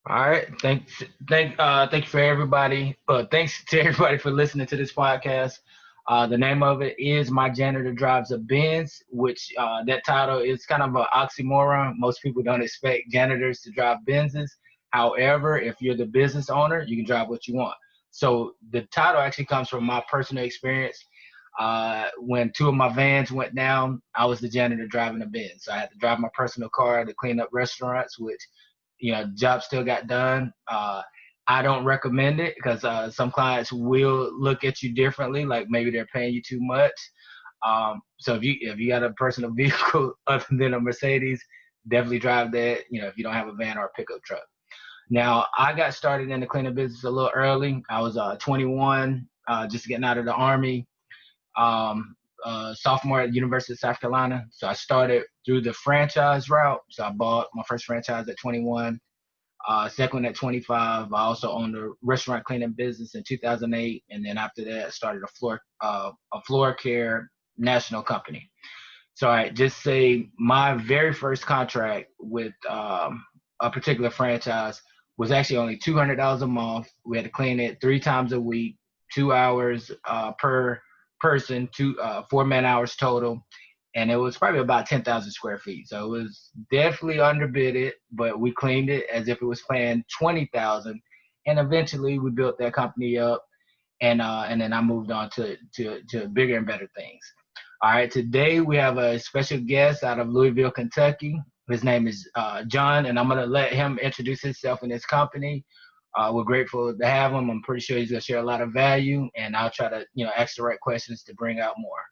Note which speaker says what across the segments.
Speaker 1: All right. Thank you for everybody. Thanks to everybody for listening to this podcast. The name of it is My Janitor Drives a Benz, which that title is kind of an oxymoron. Most people don't expect janitors to drive Benzes. However, if you're the business owner, you can drive what you want. So the title actually comes from my personal experience. When two of my vans went down, I was the janitor driving a Benz. So I had to drive my personal car to clean up restaurants, which job still got done. I don't recommend it because some clients will look at you differently, like maybe they're paying you too much. So if you got a personal vehicle other than a Mercedes, definitely drive that. If you don't have a van or a pickup truck. Now I got started in the cleaning business a little early. I was 21, just getting out of the army. Sophomore at University of South Carolina. So I started through the franchise route. So I bought my first franchise at 21. Second at 25. I also owned a restaurant cleaning business in 2008, and then after that, I started a floor care national company. So I just say my very first contract with a particular franchise was actually only $200 a month. We had to clean it 3 times a week, 2 hours per person, 4 man hours total, and it was probably about 10,000 square feet. So it was definitely underbidded, but we cleaned it as if it was paying 20,000, and eventually we built that company up, and then I moved on to bigger and better things. All right, today we have a special guest out of Louisville, Kentucky. His name is John, and I'm gonna let him introduce himself and his company. We're grateful to have him. I'm pretty sure he's gonna share a lot of value, and I'll try to ask the right questions to bring out more.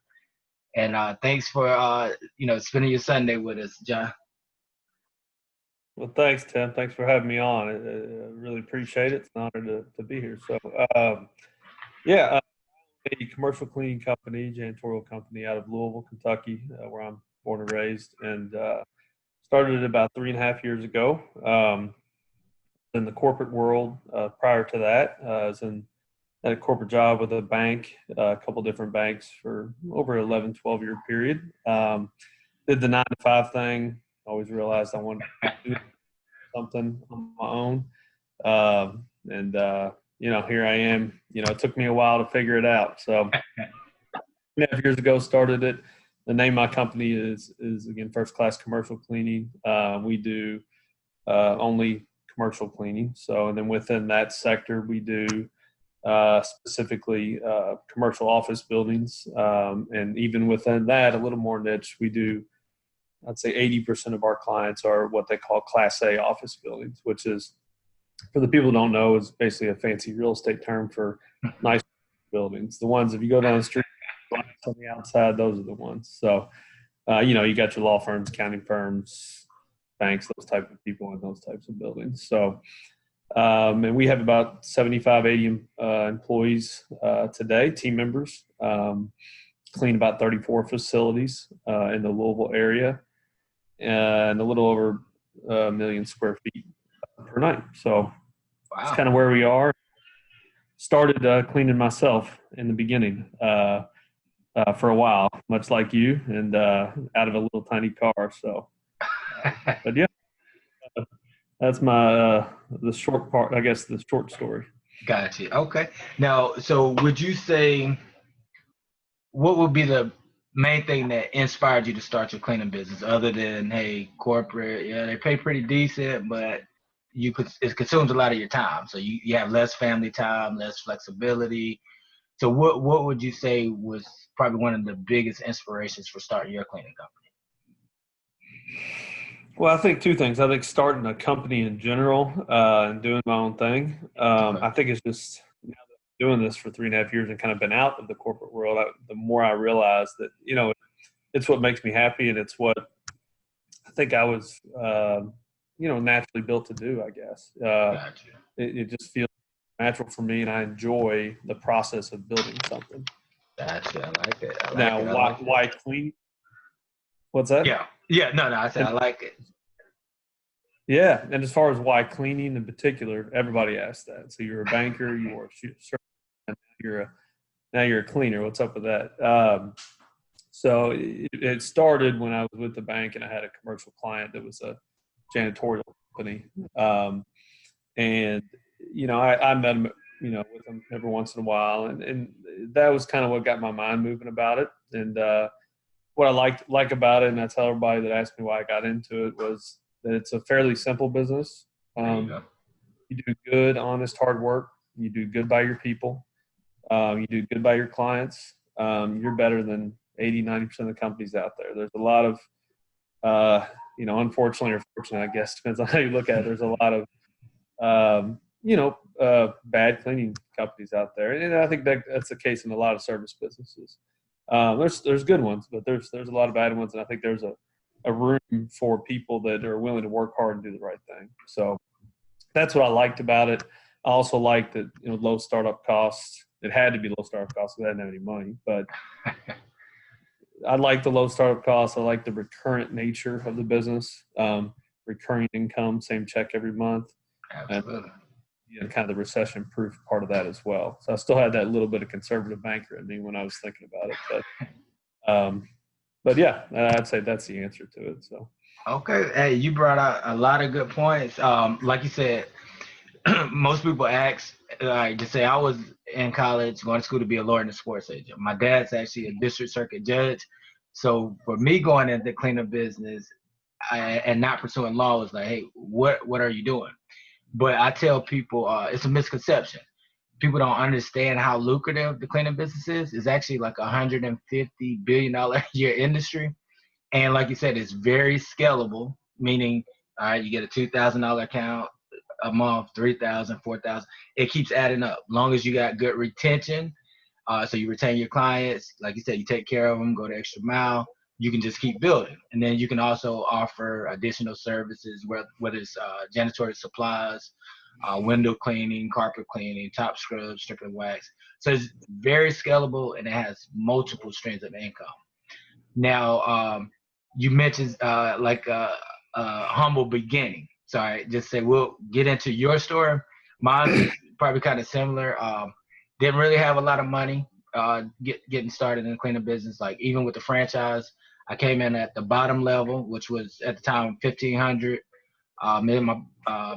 Speaker 1: And thanks for spending your Sunday with us, John.
Speaker 2: Well, thanks, Tim. Thanks for having me on. I really appreciate it. It's an honor to be here. So, yeah, a commercial cleaning company, janitorial company out of Louisville, Kentucky, where I'm born and raised, and started it about 3.5 years ago. In the corporate world, prior to that, I was at a corporate job with a bank, a couple different banks for over 11, 12-year period. Did the 9 to 5 thing. Always realized I wanted to do something on my own. And here I am. It took me a while to figure it out. So 3.5 years ago, started it. The name of my company is again, First Class Commercial Cleaning. We do only commercial cleaning. So, and then within that sector, we do specifically commercial office buildings. And even within that, a little more niche, we do, I'd say 80% of our clients are what they call Class A office buildings, which is, for the people who don't know, is basically a fancy real estate term for nice buildings. The ones, if you go down the street on the outside, those are the ones. So, you got your law firms, accounting firms, banks, those type of people in those types of buildings. So, and we have about 75, 80 employees today, team members, clean about 34 facilities in the Louisville area, and a little over 1 million square feet per night. So that's kind of where we are. Started cleaning myself in the beginning for a while, much like you, and out of a little tiny car. So, but yeah, that's my the short part, I guess, the short story.
Speaker 1: Gotcha. Okay. Now, so would you say what would be the main thing that inspired you to start your cleaning business, other than hey, corporate? Yeah, they pay pretty decent, but it consumes a lot of your time. So you have less family time, less flexibility. So what would you say was probably one of the biggest inspirations for starting your cleaning company?
Speaker 2: Well, I think two things. I think starting a company in general and doing my own thing. I think it's just now that I'm doing this for 3.5 years and kind of been out of the corporate world, the more I realize that, it's what makes me happy, and it's what I think I was, naturally built to do, I guess.
Speaker 1: Gotcha.
Speaker 2: It just feels natural for me, and I enjoy the process of building something.
Speaker 1: Gotcha. I like it.
Speaker 2: Now, why clean? What's that?
Speaker 1: Yeah. No. I said I like it.
Speaker 2: Yeah, and as far as why cleaning in particular, everybody asks that. So you're a banker, you were now you're a cleaner. What's up with that? So it started when I was with the bank, and I had a commercial client that was a janitorial company. And, I met him, with him every once in a while. And that was kind of what got my mind moving about it. And what I like about it, and I tell everybody that asked me why I got into it, was that it's a fairly simple business.
Speaker 1: There you go.
Speaker 2: You do good, honest, hard work. You do good by your people. You do good by your clients. You're better than 80, 90% of the companies out there. There's a lot of, unfortunately or fortunately, I guess, depends on how you look at it. There's a lot of, bad cleaning companies out there. And I think that's the case in a lot of service businesses. There's good ones, but there's a lot of bad ones. And I think there's a room for people that are willing to work hard and do the right thing. So that's what I liked about it. I also liked that, low startup costs. It had to be low startup costs because I didn't have any money, but I like the low startup costs. I like the recurrent nature of the business, recurring income, same check every month.
Speaker 1: Absolutely.
Speaker 2: And kind of the recession-proof part of that as well. So I still had that little bit of conservative banker in me when I was thinking about it. But yeah, I'd say that's the answer to it. So.
Speaker 1: Okay. Hey, you brought out a lot of good points. Like you said, most people ask, to say I was in college going to school to be a lawyer and a sports agent. My dad's actually a district circuit judge. So for me going into the cleanup business and not pursuing law was like, hey, what are you doing? But I tell people it's a misconception. People don't understand how lucrative the cleaning business is. It's actually like $150 billion a year industry. And like you said, it's very scalable, meaning, all right, you get a $2,000 account a month, 3,000, 4,000. It keeps adding up. Long as you got good retention, so you retain your clients. Like you said, you take care of them, go the extra mile. You can just keep building, and then you can also offer additional services, whether it's janitorial supplies, window cleaning, carpet cleaning, top scrub, strip and wax. So it's very scalable, and it has multiple streams of income. Now, you mentioned humble beginning. So I just say we'll get into your story. Mine is probably kind of similar. Didn't really have a lot of money getting started in the cleaning business. Like even with the franchise, I came in at the bottom level, which was at the time 1,500. Me and my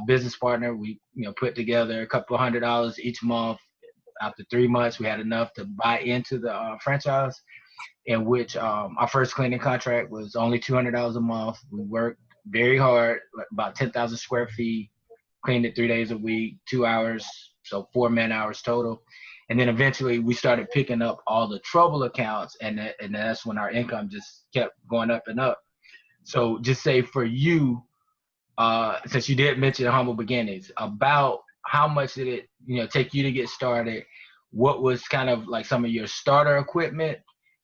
Speaker 1: business partner, we put together a couple of $100 each month. After 3 months, we had enough to buy into the franchise, in which our first cleaning contract was only $200 a month. We worked very hard, about 10,000 square feet, cleaned it 3 days a week, 2 hours, so 4 man hours total. And then eventually we started picking up all the trouble accounts, and that's when our income just kept going up and up. So just say for you, since you did mention humble beginnings, about how much did it take you to get started? What was kind of like some of your starter equipment?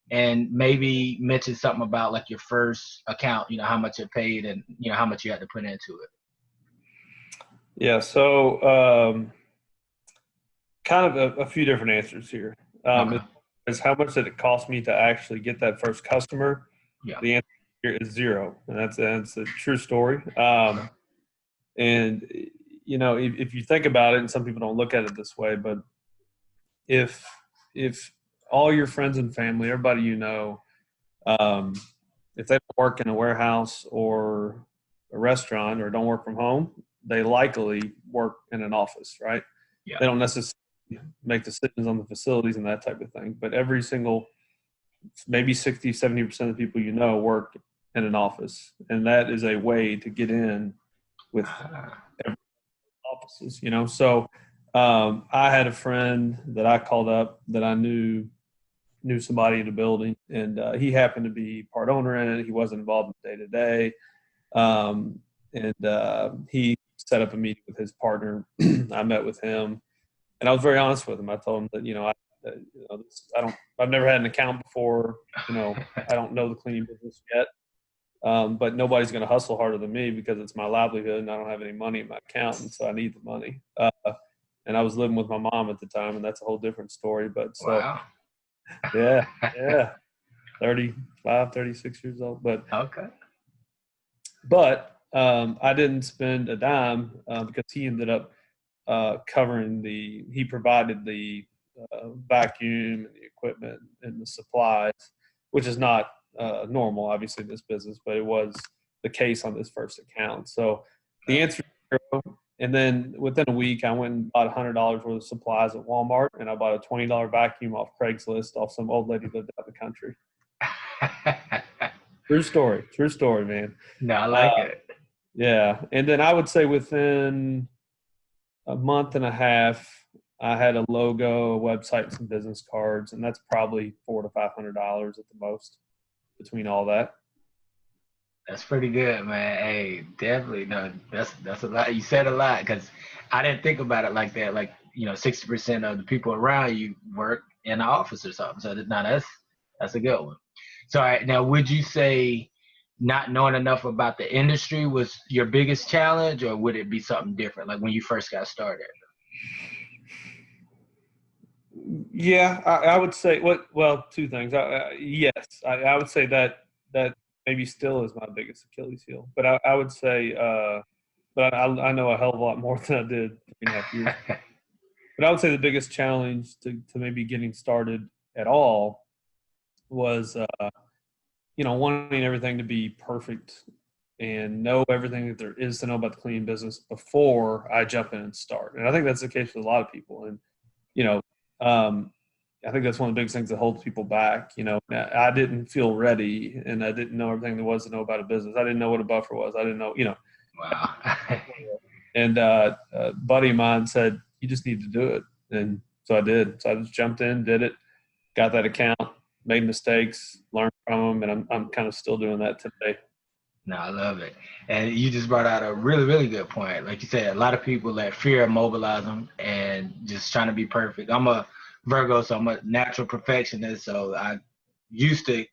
Speaker 1: And maybe mention something about like your first account, how much it paid and, how much you had to put into it.
Speaker 2: Yeah. So kind of a few different answers here.
Speaker 1: Okay.
Speaker 2: Is how much did it cost me to actually get that first customer?
Speaker 1: Yeah.
Speaker 2: The answer here is zero. And that's a true story. And, if you think about it, and some people don't look at it this way, but if all your friends and family, everybody if they don't work in a warehouse or a restaurant or don't work from home, they likely work in an office, right?
Speaker 1: Yeah.
Speaker 2: They don't necessarily make decisions on the facilities and that type of thing, but every single, maybe 60, 70% of the people work in an office, and that is a way to get in with offices, So I had a friend that I called up that I knew somebody in the building, and he happened to be part owner in it. He wasn't involved in day to day. And he set up a meeting with his partner. I met with him, and I was very honest with him. I told him that, I've never had an account before. I don't know the cleaning business yet. But nobody's going to hustle harder than me because it's my livelihood and I don't have any money in my account, and so I need the money. And I was living with my mom at the time, and that's a whole different story. But so,
Speaker 1: wow.
Speaker 2: yeah, 35, 36 years old. But
Speaker 1: okay.
Speaker 2: But I didn't spend a dime because he ended up he provided the vacuum and the equipment and the supplies, which is not normal, obviously, in this business, but it was the case on this first account. So the answer And then within a week, I went and bought $100 worth of supplies at Walmart, and I bought a $20 vacuum off Craigslist off some old lady who lived out in the country. True story, man.
Speaker 1: No, I like it.
Speaker 2: Yeah, and then I would say within a month and a half, I had a logo, a website, some business cards, and that's probably $400 to $500 at the most between all that.
Speaker 1: That's pretty good, man. Hey, definitely. No, that's a lot. You said a lot because I didn't think about it like that. Like, 60% of the people around you work in the office or something. So now that's a good one. So, all right, now would you say not knowing enough about the industry was your biggest challenge, or would it be something different, like when you first got started?
Speaker 2: Yeah, I would say well, two things. Yes, I would say that maybe still is my biggest Achilles heel. But I would say, but I know a hell of a lot more than I did 3.5 years. But I would say the biggest challenge to maybe getting started at all was, wanting everything to be perfect and know everything that there is to know about the cleaning business before I jump in and start. And I think that's the case with a lot of people. And, you know, I think that's one of the biggest things that holds people back. I didn't feel ready, and I didn't know everything there was to know about a business. I didn't know what a buffer was. I didn't know,
Speaker 1: Wow.
Speaker 2: And a buddy of mine said, "You just need to do it," and so I did. So I just jumped in, did it, got that account, made mistakes, learned from them, and I'm kind of still doing that today.
Speaker 1: No, I love it. And you just brought out a really, really good point. Like you said, a lot of people let fear immobilize them and just trying to be perfect. I'm a Virgo, so I'm a natural perfectionist. So I used to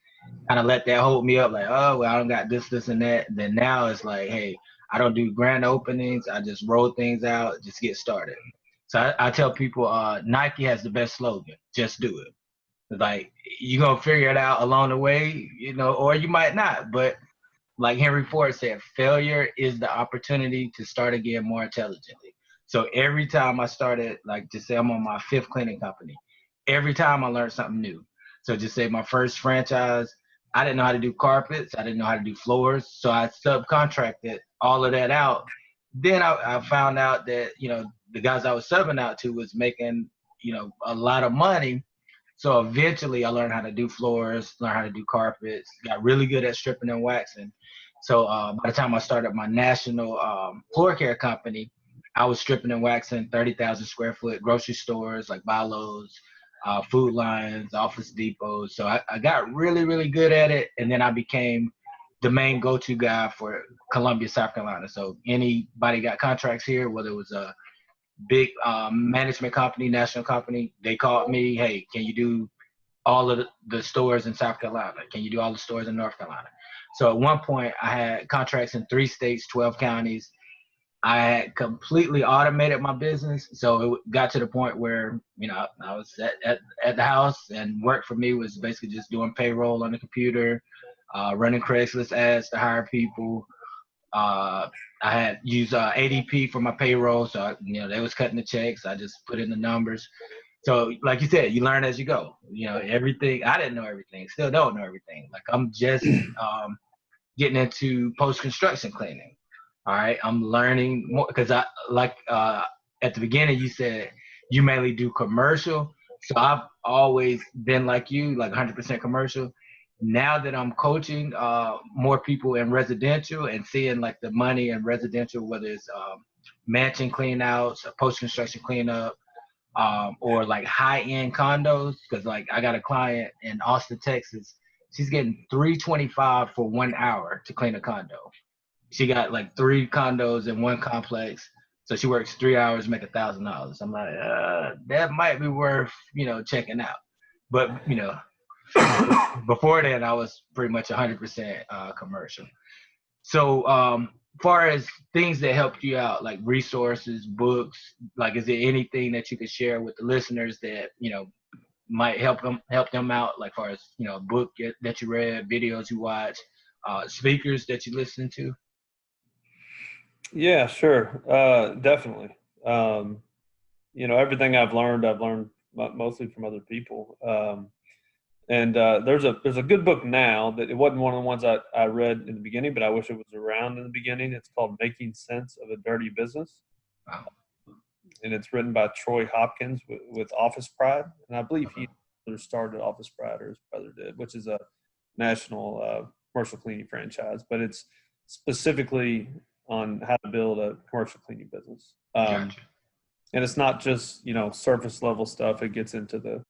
Speaker 1: kind of let that hold me up, like, oh, well, I don't got this, and that. Then now it's like, hey, I don't do grand openings. I just roll things out, just get started. So I tell people, Nike has the best slogan, just do it. Like, you're going to figure it out along the way, or you might not. But like Henry Ford said, failure is the opportunity to start again more intelligently. So every time I started, like just say I'm on my fifth cleaning company, every time I learned something new. So just say my first franchise, I didn't know how to do carpets, I didn't know how to do floors, so I subcontracted all of that out. Then I found out that the guys I was subbing out to was making a lot of money. So eventually I learned how to do floors, learned how to do carpets, got really good at stripping and waxing. So by the time I started my national floor care company, I was stripping and waxing 30,000 square foot grocery stores like Valos, Food Lions, Office Depots. So I got really, really good at it. And then I became the main go-to guy for Columbia, South Carolina. So anybody got contracts here, whether it was a big management company, national company, they called me, hey, can you do all of the stores in South Carolina? Can you do all the stores in North Carolina? So at one point, I had contracts in 3 states, 12 counties. I had completely automated my business. So it got to the point where, I was at the house, and work for me was basically just doing payroll on the computer, running Craigslist ads to hire people. I had used ADP for my payroll. So, they was cutting the checks. I just put in the numbers. So like you said, you learn as you go. Everything, I didn't know everything, still don't know everything. Like I'm just getting into post-construction cleaning. All right. I'm learning more because I like at the beginning you said you mainly do commercial. So I've always been like you, like 100% commercial. Now that I'm coaching more people in residential and seeing like the money in residential, whether it's mansion clean outs, post-construction cleanup, or like high-end condos, because like I got a client in Austin, Texas. She's getting $325 for 1 hour to clean a condo. She got like 3 condos in one complex, so she works 3 hours, make $1,000. I'm like, that might be worth checking out. But before then, I was pretty much 100% commercial. So, far as things that helped you out, like resources, books, like, is there anything that you could share with the listeners that might help them out, like far as book that you read, videos you watch, speakers that you listen to?
Speaker 2: Yeah, sure, definitely. Everything I've learned mostly from other people. And there's a good book now that it wasn't one of the ones I read in the beginning, but I wish it was around in the beginning. It's called Making Sense of a Dirty Business.
Speaker 1: Wow.
Speaker 2: And it's written by Troy Hopkins with Office Pride, and I believe
Speaker 1: Okay.
Speaker 2: he started Office Pride, or his brother did, which is a national commercial cleaning franchise, but it's specifically on how to build a commercial cleaning business.
Speaker 1: Gotcha.
Speaker 2: And it's not just surface level stuff. It gets into the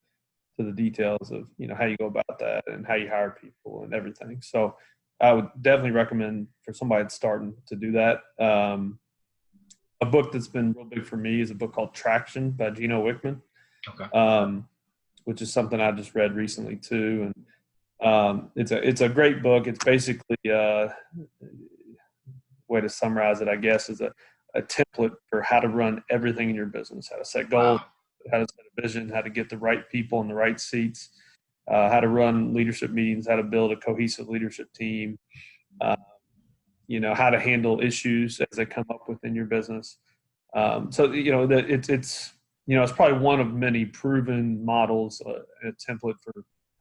Speaker 2: details of how you go about that and how you hire people and everything. So I would definitely recommend for somebody that's starting to do that. A book that's been real big for me is a book called Traction by Gino Wickman,
Speaker 1: Okay.
Speaker 2: which is something I just read recently too. And it's a great book. It's basically way to summarize it, I guess, is a template for how to run everything in your business, how to set goals,
Speaker 1: Wow.
Speaker 2: how to set a vision, how to get the right people in the right seats, how to run leadership meetings, how to build a cohesive leadership team, uh, how to handle issues as they come up within your business. So that it's probably one of many proven models, a template for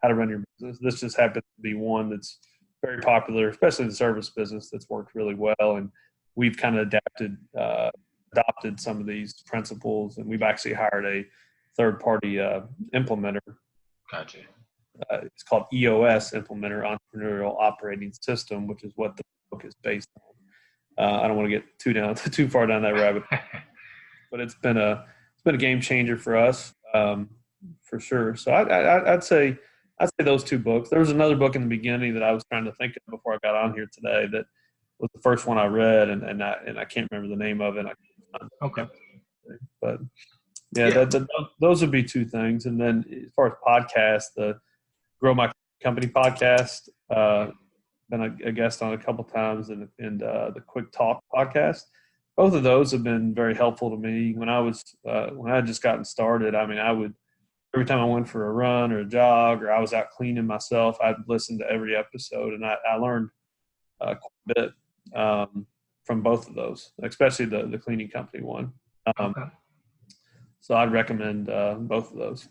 Speaker 2: how to run your business. This just happens to be one that's very popular, especially in the service business, that's worked really well. And we've kind of adopted some of these principles, and we've actually hired a third-party implementer.
Speaker 1: Gotcha.
Speaker 2: It's called EOS, Implementer Entrepreneurial Operating System, which is what the book is based on. I don't want to get too far down that rabbit, but it's been a game changer for us, for sure. So I'd say those two books. There was another book in the beginning that I was trying to think of before I got on here today that was the first one I read, and I can't remember the name of it.
Speaker 1: Okay.
Speaker 2: But yeah, those would be two things. And then as far as podcasts, the Grow My Company podcast, been a guest on a couple times, and the Quick Talk podcast. Both of those have been very helpful to me. When I had just gotten started, I mean, I would, every time I went for a run or a jog or I was out cleaning myself, I'd listen to every episode, and I learned quite a bit from both of those, especially the cleaning company one.
Speaker 1: Okay.
Speaker 2: So I'd recommend both of those.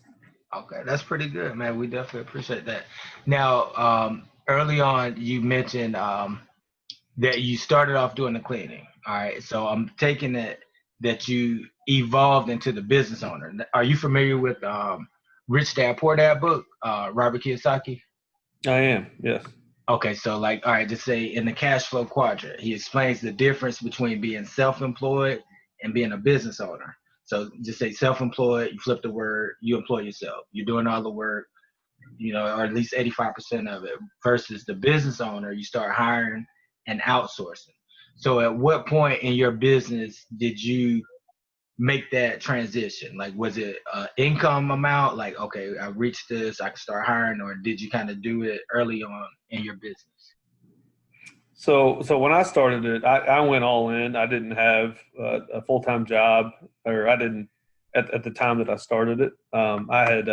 Speaker 1: Okay, that's pretty good, man. We definitely appreciate that. Now, early on, you mentioned that you started off doing the cleaning. All right, so I'm taking it that you evolved into the business owner. Are you familiar with Rich Dad Poor Dad book, Robert Kiyosaki?
Speaker 2: I am, yes.
Speaker 1: Okay, so like, all right, just say in the cash flow quadrant, he explains the difference between being self-employed and being a business owner. So just say self-employed, you flip the word, you employ yourself. You're doing all the work, or at least 85% of it, versus the business owner, you start hiring and outsourcing. So at what point in your business did you make that transition? Like, was it income amount? Like, okay, I reached this, I can start hiring, or did you kind of do it early on in your business?
Speaker 2: So when I started it, I went all in. I didn't have a full-time job, or I didn't at the time that I started it. I had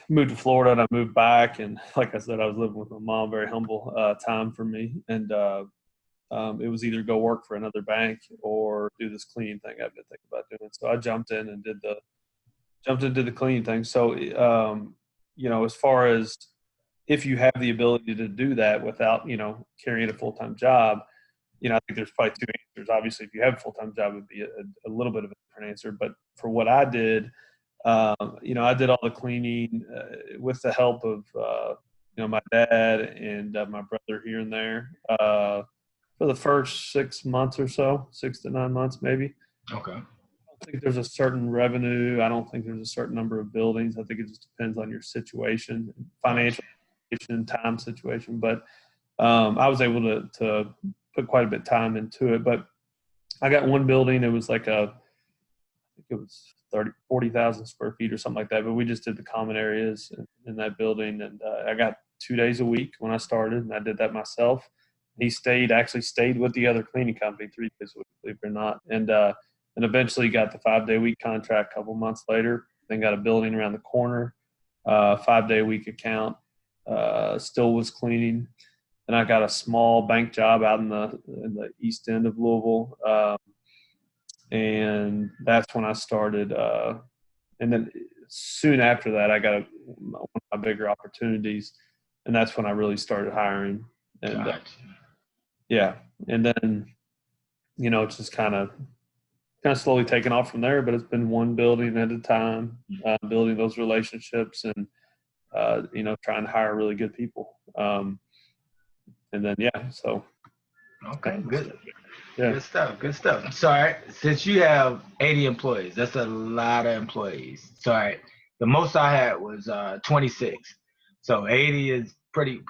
Speaker 2: moved to Florida, and I moved back, and like I said, I was living with my mom. Very humble time for me, and it was either go work for another bank or do this cleaning thing I've been thinking about doing. So I jumped into the cleaning thing. So as far as if you have the ability to do that without carrying a full-time job, I think there's probably two answers. Obviously, if you have a full-time job, it would be a little bit of a different answer. But for what I did, I did all the cleaning with the help of my dad and my brother here and there for the first 6 months or so, 6 to 9 months maybe.
Speaker 1: Okay.
Speaker 2: I don't think there's a certain revenue. I don't think there's a certain number of buildings. I think it just depends on your situation, financial situation, time situation. But I was able to put quite a bit of time into it. But I got one building. It was like I think it was 40,000 square feet or something like that. But we just did the common areas in that building. And I got 2 days a week when I started, and I did that myself. He actually stayed with the other cleaning company 3 days a week, believe it or not. And eventually got the 5-day-a-week contract a couple months later. Then got a building around the corner, 5-day-a-week account, still was cleaning. And I got a small bank job out in the east end of Louisville. And that's when I started. And then soon after that, I got one of my bigger opportunities. And that's when I really started hiring. And
Speaker 1: Gotcha.
Speaker 2: yeah. And then, it's just kind of kind of slowly taken off from there, but it's been one building at a time, building those relationships and, trying to hire really good people. And then, so.
Speaker 1: Okay, good.
Speaker 2: Yeah.
Speaker 1: Good stuff. Good stuff. So, all right, since you have 80 employees, that's a lot of employees. So, all right, the most I had was 26. So 80 is pretty,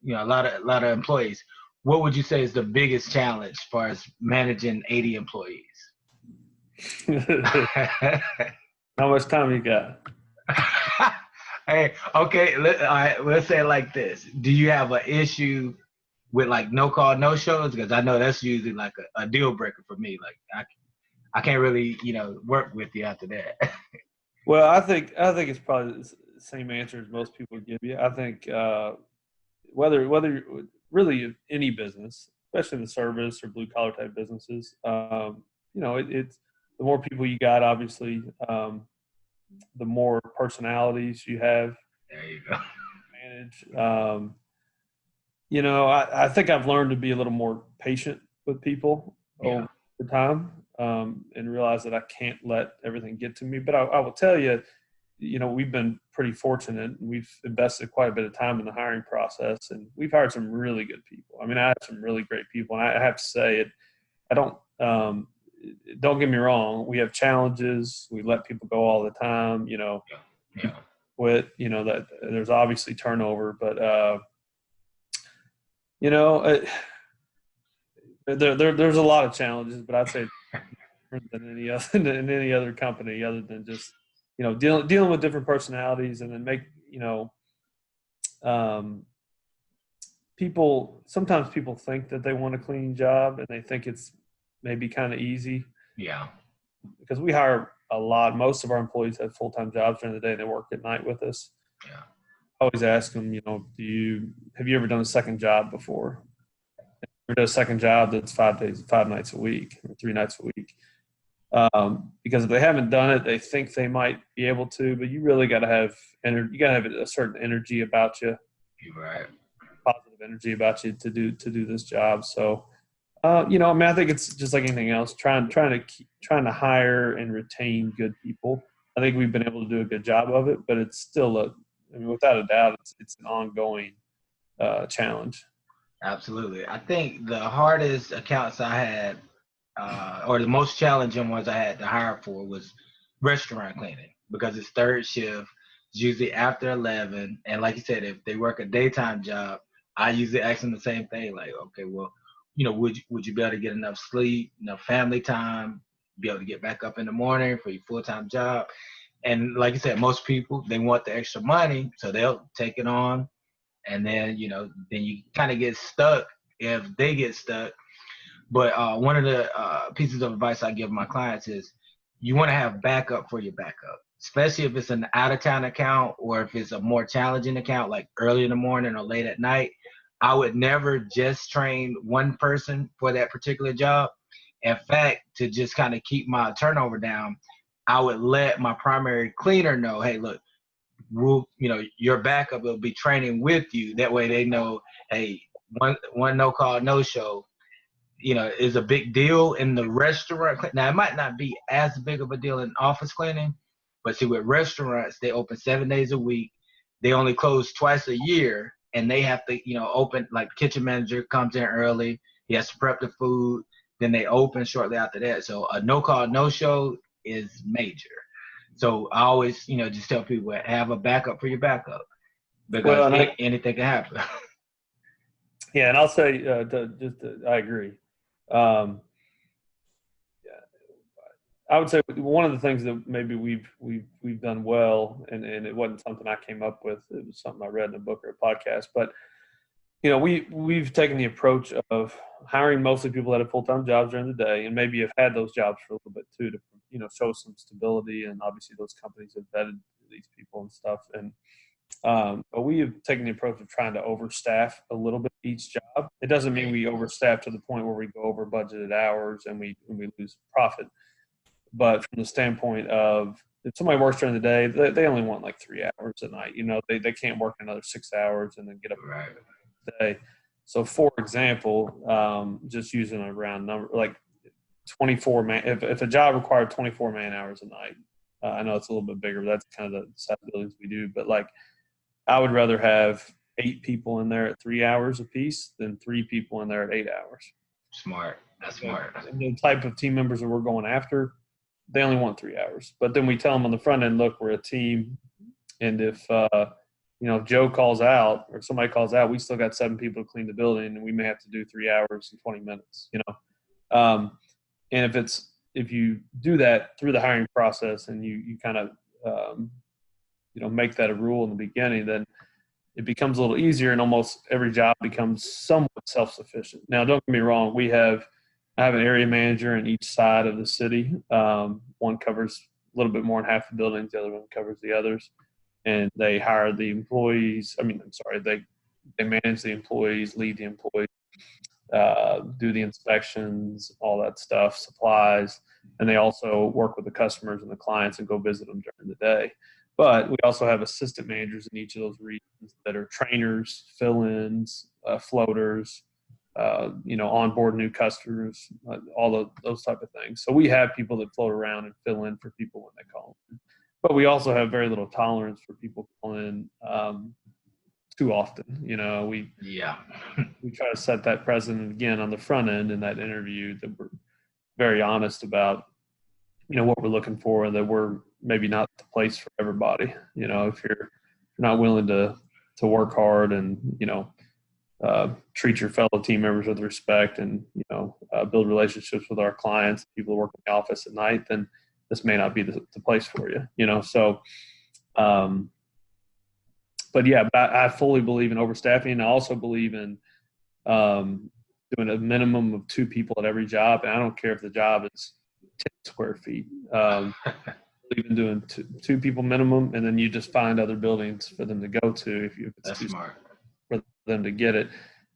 Speaker 1: a lot of employees. What would you say is the biggest challenge as far as managing 80 employees?
Speaker 2: How much time you got?
Speaker 1: Hey, okay, all right, let's say it like this. Do you have an issue with like no call, no shows? Because I know that's usually like a deal breaker for me. Like I can't really, work with you after that.
Speaker 2: Well, I think it's probably the same answer as most people give you. I think whether really any business, especially the service or blue collar type businesses, it's the more people you got, obviously, the more personalities you have.
Speaker 1: There you go.
Speaker 2: Manage. I think I've learned to be a little more patient with people over time, and realize that I can't let everything get to me. But I will tell you, we've been pretty fortunate. We've invested quite a bit of time in the hiring process, and we've hired some really good people. I mean, I have some really great people, and I have to say it. I don't get me wrong. We have challenges. We let people go all the time. Quit. That there's obviously turnover, but there's a lot of challenges. But I'd say different than any other company, other than just dealing with different personalities, and then sometimes people think that they want a clean job, and they think it's maybe kind of easy.
Speaker 1: Yeah.
Speaker 2: Because we hire a lot. Most of our employees have full-time jobs during the day, and they work at night with us.
Speaker 1: Yeah.
Speaker 2: I always ask them, have you ever done a second job before? Or do a second job that's 5 nights a week, or 3 nights a week. Because if they haven't done it, they think they might be able to, but you really got to have you got to have a certain energy about you.
Speaker 1: You're right.
Speaker 2: Positive energy about you to do this job. So, I think it's just like anything else, trying to hire and retain good people. I think we've been able to do a good job of it, but it's still without a doubt, it's an ongoing challenge.
Speaker 1: Absolutely. I think the hardest accounts I had, or the most challenging ones I had to hire for, was restaurant cleaning, because it's third shift. It's usually after 11. And like you said, if they work a daytime job, I usually ask them the same thing. Like, okay, well, would you be able to get enough sleep, enough family time, be able to get back up in the morning for your full-time job? And like you said, most people, they want the extra money, so they'll take it on. And then, then you kind of get stuck if they get stuck. But one of the pieces of advice I give my clients is you want to have backup for your backup, especially if it's an out-of-town account, or if it's a more challenging account, like early in the morning or late at night. I would never just train one person for that particular job. In fact, to just kind of keep my turnover down, I would let my primary cleaner know, hey, look, your backup will be training with you. That way they know, hey, one no call, no show, is a big deal in the restaurant. Now, it might not be as big of a deal in office cleaning, but see, with restaurants, they open 7 days a week. They only close twice a year, and they have to, open, like the kitchen manager comes in early. He has to prep the food. Then they open shortly after that. So a no call, no show is major. So I always, just tell people, have a backup for your backup, because anything can happen.
Speaker 2: Yeah, and I'll say, I agree. I would say one of the things that maybe we've done well, and it wasn't something I came up with. It was something I read in a book or a podcast. But we've taken the approach of hiring mostly people that have full-time jobs during the day, and maybe have had those jobs for a little bit too, to show some stability. And obviously, those companies have vetted these people and stuff. And but we have taken the approach of trying to overstaff a little bit each job. It doesn't mean we overstaff to the point where we go over budgeted hours and we lose profit. But from the standpoint of, if somebody works during the day, they only want like 3 hours a night. They can't work another 6 hours and then get up the day. So, for example, just using a round number, like 24 man. If a job required 24 man hours a night, I know it's a little bit bigger, but that's kind of the size of buildings we do. But like, I would rather have 8 people in there at 3 hours apiece than 3 people in there at 8 hours.
Speaker 1: Smart. That's smart.
Speaker 2: The type of team members that we're going after, they only want 3 hours. But then we tell them on the front end, look, we're a team, and if if Joe calls out or somebody calls out, we still got 7 people to clean the building, and we may have to do 3 hours and 20 minutes. And if you do that through the hiring process and you kind of make that a rule in the beginning, then it becomes a little easier, and almost every job becomes somewhat self-sufficient. Now, don't get me wrong. I have an area manager in each side of the city. One covers a little bit more than half the buildings. The other one covers the others. And they hire the employees. They manage the employees, lead the employees, do the inspections, all that stuff, supplies. And they also work with the customers and the clients and go visit them during the day. But we also have assistant managers in each of those regions that are trainers, fill-ins, floaters, onboard new customers, all of those type of things. So we have people that float around and fill in for people when they call in. But we also have very little tolerance for people calling in too often. We try to set that precedent again on the front end in that interview, that we're very honest about what we're looking for, and that we're maybe not the place for everybody. If you're not willing to work hard and treat your fellow team members with respect, and build relationships with our clients, people who work in the office at night, then this may not be the place for you. But I fully believe in overstaffing. I also believe in doing a minimum of 2 people at every job, and I don't care if the job is 10 square feet. Even doing 2 people minimum, and then you just find other buildings for them to go to if it's
Speaker 1: That's
Speaker 2: too
Speaker 1: smart
Speaker 2: for them to get it.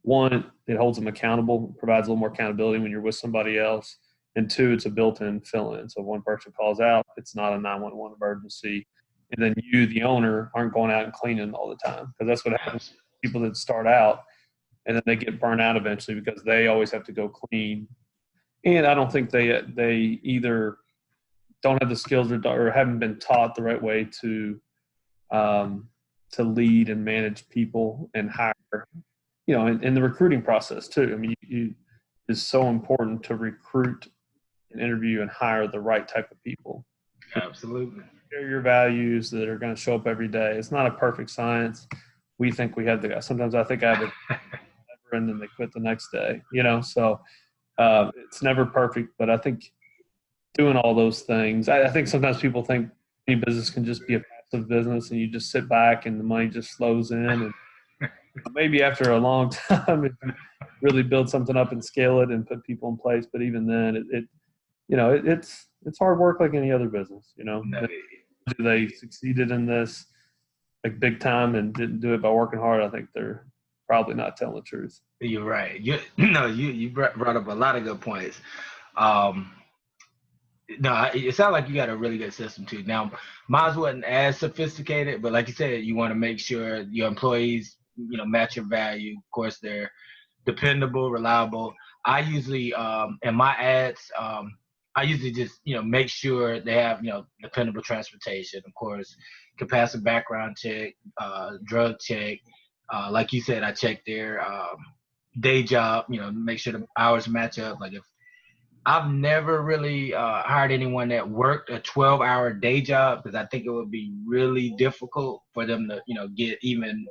Speaker 2: 1, it holds them accountable, provides a little more accountability when you're with somebody else. And 2, it's a built-in fill-in. So if one person calls out, it's not a 911 emergency. And then you, the owner, aren't going out and cleaning all the time, because that's what happens to people that start out, and then they get burnt out eventually because they always have to go clean. And I don't think they either don't have the skills or haven't been taught the right way to lead and manage people and hire, in the recruiting process too. It's so important to recruit and interview and hire the right type of people.
Speaker 1: Absolutely.
Speaker 2: Share your values that are going to show up every day. It's not a perfect science. We think we have the guy. Sometimes I think I have it, and then they quit the next day. So it's never perfect. But I think doing all those things, I think sometimes people think any business can just be a passive business, and you just sit back and the money just flows in. And maybe after a long time, if you really build something up and scale it and put people in place. But even then, it's hard work like any other business. They succeeded in this like big time and didn't do it by working hard, I think they're probably not telling the truth.
Speaker 1: You're right. You brought up a lot of good points. It sounds like you got a really good system too. Now, mine wasn't as sophisticated, but like you said, you want to make sure your employees, match your value. Of course, they're dependable, reliable. I usually, in my ads, I usually just, make sure they have, dependable transportation. Of course, can pass a background check, drug check. Like you said, I check their day job, make sure the hours match up. Like, if I've never really hired anyone that worked a 12-hour day job, because I think it would be really difficult for them to, get even,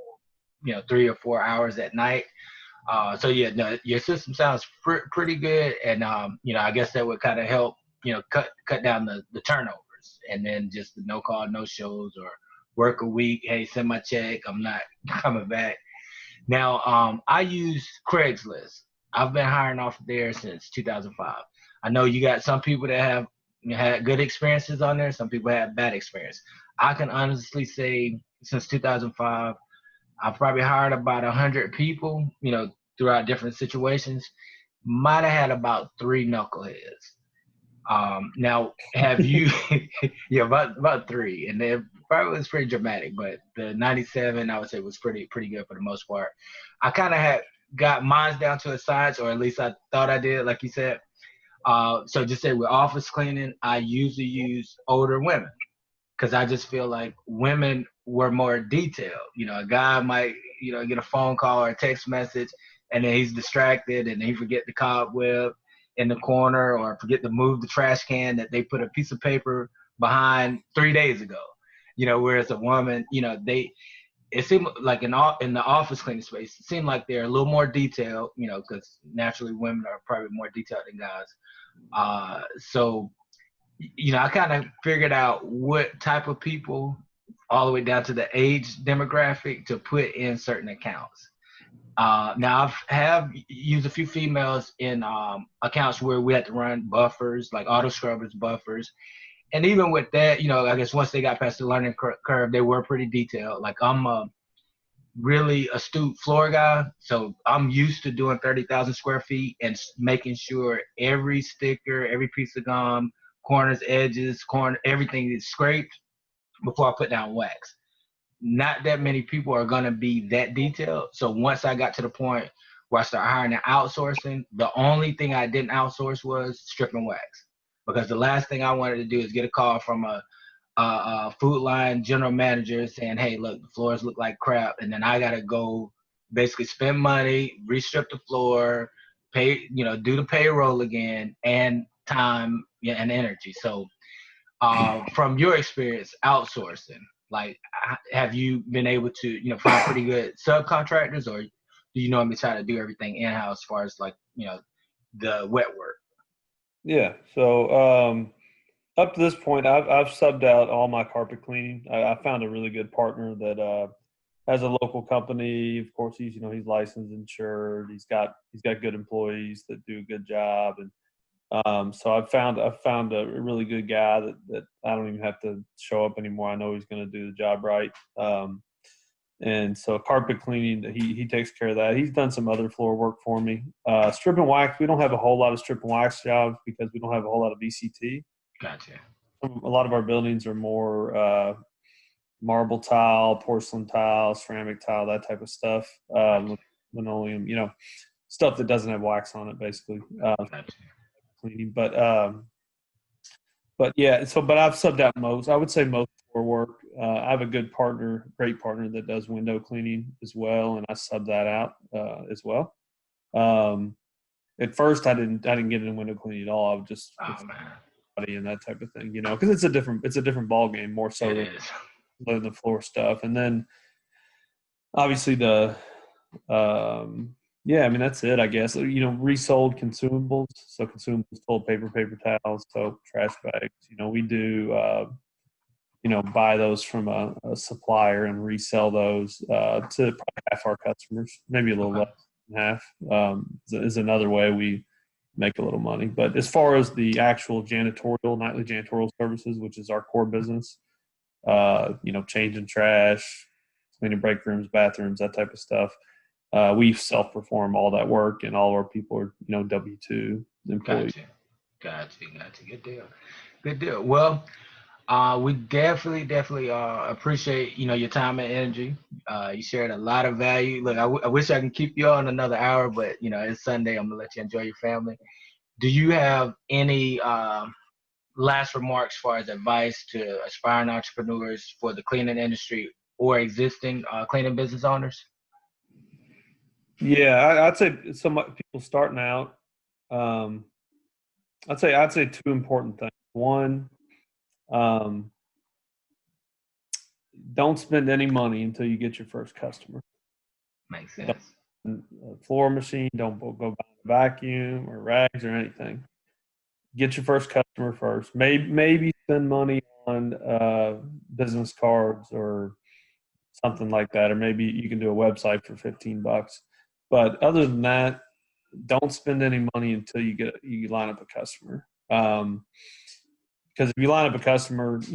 Speaker 1: 3 or 4 hours at night. So yeah, no, your system sounds pretty good, and I guess that would kind of help, cut down the turnovers, and then just the no call, no shows, or work a week. Hey, send my check. I'm not coming back. Now, I use Craigslist. I've been hiring off there since 2005. I know you got some people that have had good experiences on there. Some people had bad experience. I can honestly say since 2005, I've probably hired about 100 people, throughout different situations. Might have had about 3 knuckleheads. Now, have you? Yeah, about 3, and it probably was pretty dramatic. But the 97, I would say, was pretty good for the most part. I kind of had got mine down to a science, or at least I thought I did, like you said. So just say with office cleaning, I usually use older women because I just feel like women were more detailed. A guy might, get a phone call or a text message and then he's distracted and he forget the cobweb in the corner or forget to move the trash can that they put a piece of paper behind 3 days ago. Whereas a woman, it seemed like in the office cleaning space, it seemed like they're a little more detailed, because naturally women are probably more detailed than guys. So I kind of figured out what type of people, all the way down to the age demographic, to put in certain accounts. Now have used a few females in accounts where we had to run buffers, like auto scrubbers, buffers. And even with that, I guess once they got past the learning curve, they were pretty detailed. Like I'm a really astute floor guy, so I'm used to doing 30,000 square feet and making sure every sticker, every piece of gum, corners, edges, everything is scraped before I put down wax. Not that many people are gonna be that detailed. So once I got to the point where I started hiring and outsourcing, the only thing I didn't outsource was stripping wax, because the last thing I wanted to do is get a call from a Food Line general manager saying, "Hey, look, the floors look like crap," and then I gotta go basically spend money, restrip the floor, pay, do the payroll again, and time, yeah, and energy. So, from your experience outsourcing, like, have you been able to, find pretty good subcontractors, or do you normally try to do everything in house as far as like, the wet work?
Speaker 2: Yeah. So up to this point, I've subbed out all my carpet cleaning. I found a really good partner that has a local company. Of course, he's licensed, insured. He's got good employees that do a good job, and so I've found a really good guy that I don't even have to show up anymore. I know he's going to do the job right. And so carpet cleaning, he takes care of that. He's done some other floor work for me. Strip and wax, we don't have a whole lot of strip and wax jobs because we don't have a whole lot of VCT.
Speaker 1: Gotcha.
Speaker 2: A lot of our buildings are more marble tile, porcelain tile, ceramic tile, that type of stuff. Linoleum, stuff that doesn't have wax on it, basically.
Speaker 1: Gotcha.
Speaker 2: Cleaning, but yeah. But I've subbed out most. I would say most for work. I have a good partner, great partner that does window cleaning as well, and I sub that out as well. At first, I didn't get into window cleaning at all. I would just and that type of thing, because it's a different ball game, more so than the floor stuff. And then obviously yeah, I mean, that's it, I guess. Resold consumables. So consumables, toilet paper, paper towels, soap, trash bags. We do buy those from a supplier and resell those to probably half our customers, maybe a little less than half. Is another way we make a little money. But as far as the actual nightly janitorial services, which is our core business, changing trash, cleaning break rooms, bathrooms, that type of stuff, we self-perform all that work, and all our people are, W-2 employees.
Speaker 1: Gotcha. Good deal. Well, we definitely appreciate, your time and energy. You shared a lot of value. Look, I wish I can keep you on another hour, but it's Sunday. I'm gonna let you enjoy your family. Do you have any last remarks as far as advice to aspiring entrepreneurs for the cleaning industry or existing cleaning business owners?
Speaker 2: Yeah, I'd say some people starting out. I'd say two important things. One, don't spend any money until you get your first customer.
Speaker 1: Makes sense.
Speaker 2: A floor machine, don't go buy a vacuum or rags or anything. Get your first customer first. Maybe spend money on business cards or something like that, or maybe you can do a website for $15. But other than that, don't spend any money until you line up a customer. Because if you line up a customer, as if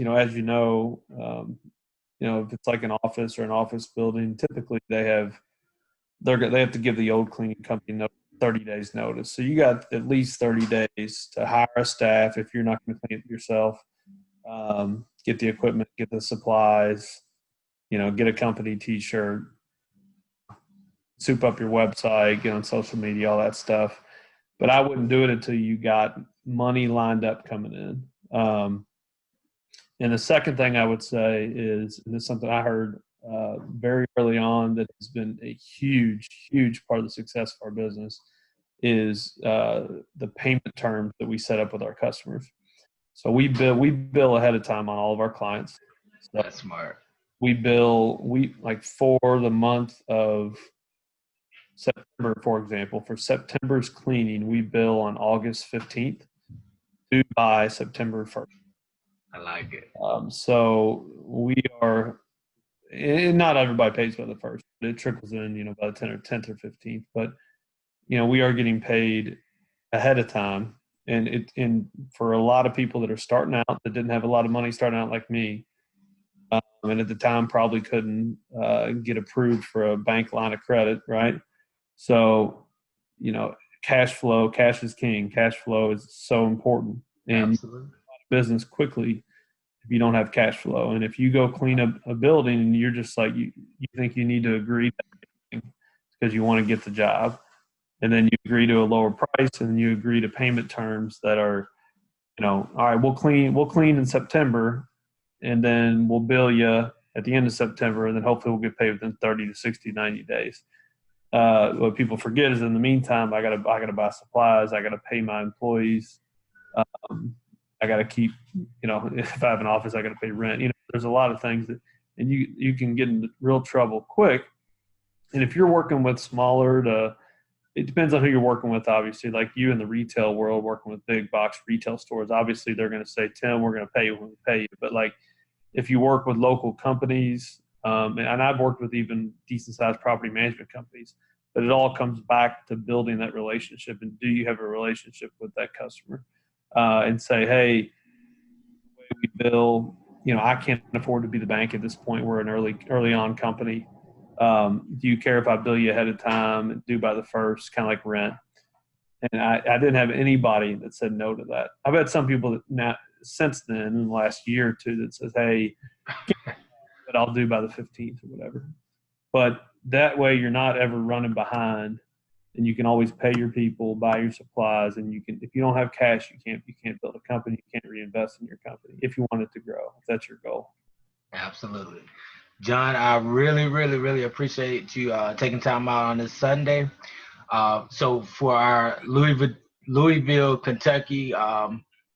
Speaker 2: it's like an office or an office building, typically they have to give the old cleaning company 30 days notice. So you got at least 30 days to hire a staff if you're not going to clean it yourself. Get the equipment, get the supplies, get a company T-shirt, soup up your website, get on social media, all that stuff. But I wouldn't do it until you got money lined up coming in. And the second thing I would say is, and this is something I heard very early on that has been a huge, huge part of the success of our business, is the payment terms that we set up with our customers. So we bill ahead of time on all of our clients. So
Speaker 1: That's smart.
Speaker 2: we like for the month of September, for example, for September's cleaning, we bill on August 15th, due by September 1st.
Speaker 1: I like it.
Speaker 2: So we are, and not everybody pays by the 1st. It trickles in, by the 10th or 15th. But, we are getting paid ahead of time. And for a lot of people that are starting out, that didn't have a lot of money starting out like me, and at the time probably couldn't get approved for a bank line of credit, right? So, cash flow, cash is king. Cash flow is so important. And
Speaker 1: Absolutely.
Speaker 2: business quickly if you don't have cash flow. And if you go clean up a building and you're just like, you think you need to agree because you want to get the job, and then you agree to a lower price and you agree to payment terms that are, all right, we'll clean in September, and then we'll bill you at the end of September, and then hopefully we'll get paid within 30 to 60, 90 days. What people forget is in the meantime, I gotta buy supplies. I gotta pay my employees. I gotta keep, if I have an office, I gotta pay rent. There's a lot of things that, and you can get into real trouble quick. And if you're working with it depends on who you're working with, obviously. Like you in the retail world, working with big box retail stores, obviously they're going to say, Tim, we're going to pay you when we pay you. But like if you work with local companies, and I've worked with even decent sized property management companies, but it all comes back to building that relationship. And do you have a relationship with that customer? And say, hey, the way we bill, I can't afford to be the bank at this point. We're an early on company. Do you care if I bill you ahead of time and due by the 1st, kind of like rent? And I didn't have anybody that said no to that. I've had some people that now, since then, in the last year or two, that says, hey, but I'll do by the 15th or whatever. But that way you're not ever running behind, and you can always pay your people, buy your supplies, and if you don't have cash, you can't build a company, you can't reinvest in your company if you want it to grow, if that's your goal.
Speaker 1: Absolutely. John, I really, really, really appreciate you taking time out on this Sunday. So for our Louisville, Kentucky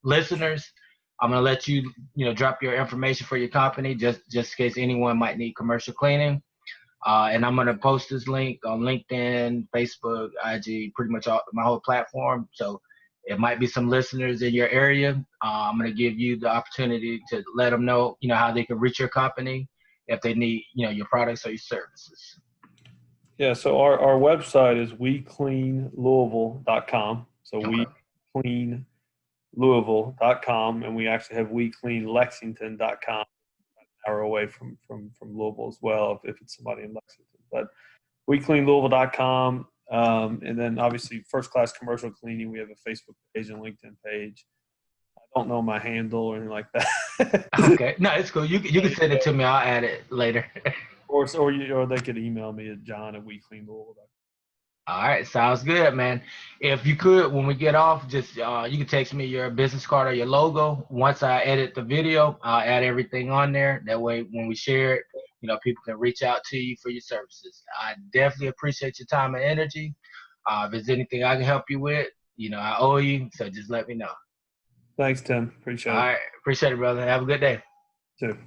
Speaker 1: listeners, I'm gonna let you, drop your information for your company, just in case anyone might need commercial cleaning. And I'm gonna post this link on LinkedIn, Facebook, IG, pretty much my whole platform. So it might be some listeners in your area. I'm gonna give you the opportunity to let them know, how they can reach your company if they need, your products or your services.
Speaker 2: Yeah, so our website is WeCleanLouisville.com. So
Speaker 1: Okay.
Speaker 2: WeCleanLouisville.com, and we actually have WeCleanLexington.com, an hour away from Louisville as well, if it's somebody in Lexington. But WeCleanLouisville.com, and then obviously First Class Commercial Cleaning. We have a Facebook page and LinkedIn page. I don't know my handle or anything like that.
Speaker 1: Okay, no, it's cool. You can send it to me. I'll add it later.
Speaker 2: or they could email me at john@WeCleanLouisville.com.
Speaker 1: All right, sounds good, man. If you could, when we get off, just you can text me your business card or your logo. Once I edit the video, I'll add everything on there. That way, when we share it, people can reach out to you for your services. I definitely appreciate your time and energy. If there's anything I can help you with, I owe you, so just let me know.
Speaker 2: Thanks, Tim. Appreciate it.
Speaker 1: All right, appreciate it, brother. Have a good day.
Speaker 2: Too.